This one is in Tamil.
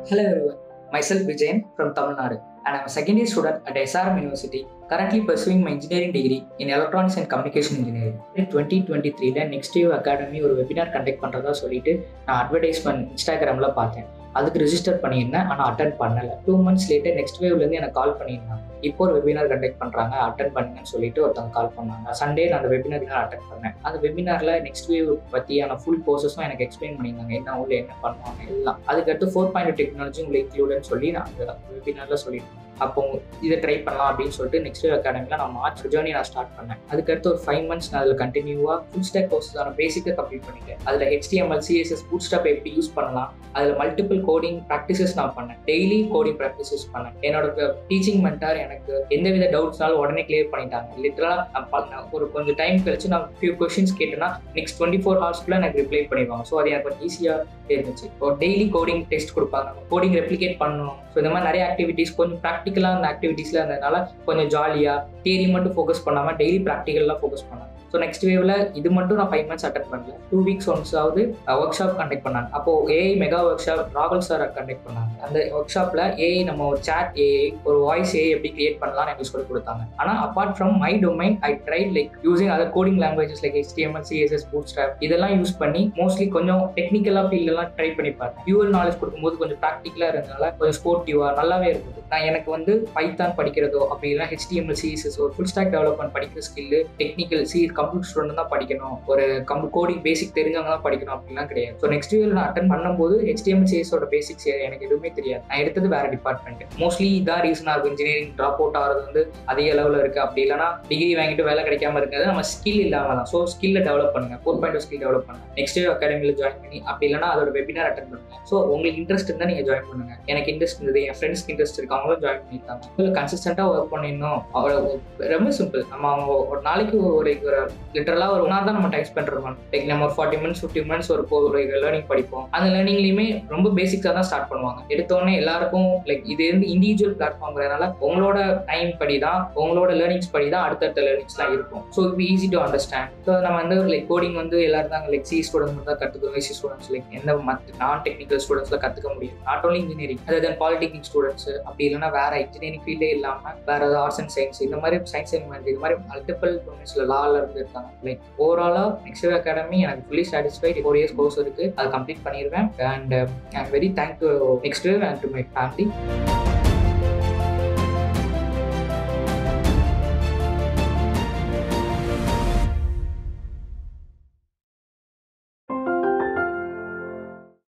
Hello everyone, myself Vijayan from Tamil Nadu and I am a second year student at SRM University, currently pursuing my engineering degree in Electronics and Communication Engineering. In 2023, Next Wave Academy ஒரு webinar conduct பண்ணுறதா சொல்லிட்டு நான் அட்வர்டைஸ்மெண்ட் இன்ஸ்டாகிராமில் பார்த்தேன். அதுக்கு ரிஜிஸ்டர் பண்ணியிருந்தேன், ஆனால் அட்டன் பண்ணலை. 2 months லேட்டர் நெக்ஸ்ட் வேவ்லேருந்து எனக்கு கால் பண்ணியிருந்தாங்க. இப்போ ஒரு வெபினார் கண்டக்ட் பண்ணுறாங்க, அட்டன் பண்ணுங்கன்னு சொல்லிட்டு ஒருத்தவங்க கால் பண்ணாங்க. சண்டே நான் அந்த வெபினார் அட்டன் பண்ணேன். அந்த வெபினாரில் நெக்ஸ்ட் வேவ் பற்றியான ஃபுல் ப்ரோசஸும் எனக்கு எக்ஸ்பிளைன் பண்ணியிருந்தாங்க, என்ன உள்ள என்ன பண்ணுவாங்க எல்லாம். அதுக்கடுத்து 4.0 டெக்னாலஜி உங்களை இன்க்ளூடுன்னு சொல்லி நான் அந்த வெபினாரில் சொல்லியிருந்தேன். அப்போ இதை ட்ரை பண்ணலாம் அப்படின்னு சொல்லிட்டு நெக்ஸ்ட் வேவ் அகாடமியில் நான் மார்ச் ஜேர்னி நான் ஸ்டார்ட் பண்ணேன். அதுக்கடுத்து ஒரு 5 months நான் அதில் கண்டினியூவாக ஃபுல் ஸ்டாக் கோர்ஸஸான பேசிக்கை கம்ப்ளீட் பண்ணிட்டேன். அதில் HTML, CSS, பூட்ஸ்ட்ராப் எப்படி யூஸ் பண்ணலாம், அதில் மல்டிபிள் கோடிங் ப்ராக்டிசஸ் நான் பண்ணேன். டெய்லி கோடிங் ப்ராக்டிசஸ் பண்ணேன். என்னோட டீச்சிங் மென்டார் எனக்கு எந்தவித டவுட்ஸ்னாலும் உடனே கிளியர் பண்ணிட்டாங்க. லிட்டரலாக ஒரு கொஞ்சம் டைம் கழிச்சு நான் ஃபியூ கொஸ்டின்ஸ் கேட்டேன்னா நெக்ஸ்ட் 24 hours எனக்கு ரிப்ளை பண்ணிடுவாங்க. ஸோ அது எனக்கு கொஞ்சம் ஈஸியாக இருந்துச்சு. இப்போ டெய்லி கோடிங் டெஸ்ட் கொடுப்பாங்க, கோடிங் ரெப்ளிகேட் பண்ணணும். ஸோ இந்த மாதிரி நிறைய ஆக்டிவிட்டீஸ், கொஞ்சம் ப்ராக்டிக்கலாக அந்த ஆக்டிவிட்டீஸில் இருந்ததுனால கொஞ்சம் ஜாலியாக தியரி மட்டும் ஃபோக்கஸ் பண்ணாமல் டெய்லி ப்ராக்டிக்கல்லாம் ஃபோக்கஸ் பண்ணாங்க. ஸோ நெக்ஸ்ட் வேவ்ல இது மட்டும் நான் 5 months அட்டன் பண்ணல. 2 weeks ஒன்ஸ் ஆகுது ஒர்க் ஷாப் கண்டக்ட் பண்ணாங்க. அப்போது ஏஐ மெகா ஒர்க் ஷாப் ராகுல் சார் கண்டக்ட் பண்ணாங்க. அந்த ஒர்க் ஷாப்பில் ஏஐ நம்ம ஒரு சாட் ஏஐ, ஒரு வாய்ஸ் ஏஐ எப்படி கிரியேட் பண்ணலாம்னு எனக்கு சொல்லி கொடுத்தாங்க. ஆனால் apart from my domain I tried like using other coding languages like HTML, CSS, Bootstrap இதெல்லாம் யூஸ் பண்ணி மோஸ்ட்லி கொஞ்சம் டெக்னிக்கலாக ஃபீல்டெல்லாம் ட்ரை பண்ணி பார்த்தேன். யூஎல் நாலேஜ் கொடுக்கும்போது கொஞ்சம் ப்ராக்டிக்கலாக இருந்ததுனால கொஞ்சம் ஸ்போர்ட்டிவாக நல்லாவே இருந்தது. நான் எனக்கு வந்து பைத்தான் படிக்கிறதோ அப்படி இல்லைனா HTML, CSS ஒரு ஃபுல் ஸ்டாக் டெவலப்மெண்ட் படிக்கிற ஸ்கில்லு, டெக்னிக்கல் கம்ப்யூட்டர் ஸ்டூடெண்ட் தான் படிக்கணும், ஒரு கோடிங் பேசிக் தெரிஞ்சவங்க தான் படிக்கணும் அப்படிலாம் கிடையாது. ஸோ நெக்ஸ்ட் இயர் நான் அட்டன் பண்ணும்போது HTML, CSS பேசிக்ஸ் எனக்கு எதுவுமே தெரியாது. நான் எடுத்தது வேற டிபார்ட்மெண்ட். மோஸ்ட்லி இதான் ரீசனாக இருக்கும், இன்ஜினியரிங் ட்ராப் அவுட் ஆகிறது வந்து அதிக அளவில் இருக்குது. அப்படி இல்லைனா டிகிரி வாங்கிட்டு வேலை கிடைக்காம இருக்காது, நம்ம ஸ்கில் இல்லாமல் தான். ஸோ ஸ்கில்லை டெவலப் பண்ணுங்க, 4.0 ஸ்கில் டெவலப் பண்ணுங்க. நெக்ஸ்ட் இயர் அகாடமியில் ஜாயின் பண்ணி அப்படி இல்லைனா அதோட வெபினார் அட்டன் பண்ணுங்க. ஸோ உங்களுக்கு இன்ட்ரெஸ்ட் இருந்தால் நீங்கள் ஜாயின் பண்ணுங்க. எனக்கு இன்ட்ரெஸ்ட் இருந்தது, என் ஃப்ரெண்ட்ஸ்க்கு இன்ட்ரெஸ்ட் இருக்கு, அவங்களும் ஜாயின் பண்ணியிருக்காங்க. கன்சிஸ்டண்டாக ஒர்க் பண்ணிடணும், ரொம்ப சிம்பிள். நம்ம அவங்க ஒரு நாளைக்கு ஒரு லிட்டரலாக ஒரு ஒன்றா தான் நம்ம டைம் ஸ்பெண்ட் பண்ணுவோம். லைக் நம்ம ஒரு 40 minutes 50 minutes ஒரு லேர்னிங் படிப்போம். அந்த லேர்னிங்லையுமே ரொம்ப பேசிக்ஸாக தான் ஸ்டார்ட் பண்ணுவாங்க. எடுத்தோடனே எல்லாருக்கும் லைக் இது வந்து இண்டிவிஜுவல் பிளாட்ஃபார்ம்ங்கிறதுனால உங்களோட டைம் படி தான், உங்களோட லேர்னிங்ஸ் படி தான் அடுத்தடுத்த லேர்னிங்ஸ்லாம் இருக்கும். ஸோ இப்போ ஈஸி டு அண்டர்ஸ்டாண்ட். ஸோ நம்ம வந்து லைக் கோடிங் வந்து எல்லாரும் தான் லைக் சி ஸ்டூடெண்ட்ஸ் தான் கற்றுக்கணும், எஸ்சி ஸ்டூடெண்ட்ஸ் லைக் எந்த நான் டெக்னிக்கல் ஸ்டூடெண்ட்ஸில் கற்றுக்க முடியும். Not only engineering, other polytechnic students அப்படி இல்லைனா வேற இன்ஜினியரிங் ஃபீல்டே இல்லாமல் வேற ஏதாவது ஆர்ட்ஸ் அண்ட் சயின்ஸ் இந்த மாதிரி சயின்ஸ் அண்ட் மேனேஜ் இது மாதிரி மல்டிபிள் டொமைன்ஸில் லாவில் இருந்து இருக்காங்க. லைக் ஓவராலாக நெக்ஸ்ட் வேவ் அகாடமி எனக்கு ஃபுல்லி சாட்டிஸ்ஃபைட். 4 years கோர்ஸ் இருக்குது, அதை கம்ப்ளீட் பண்ணிடுவேன். And I am very thank to next wave and to my family.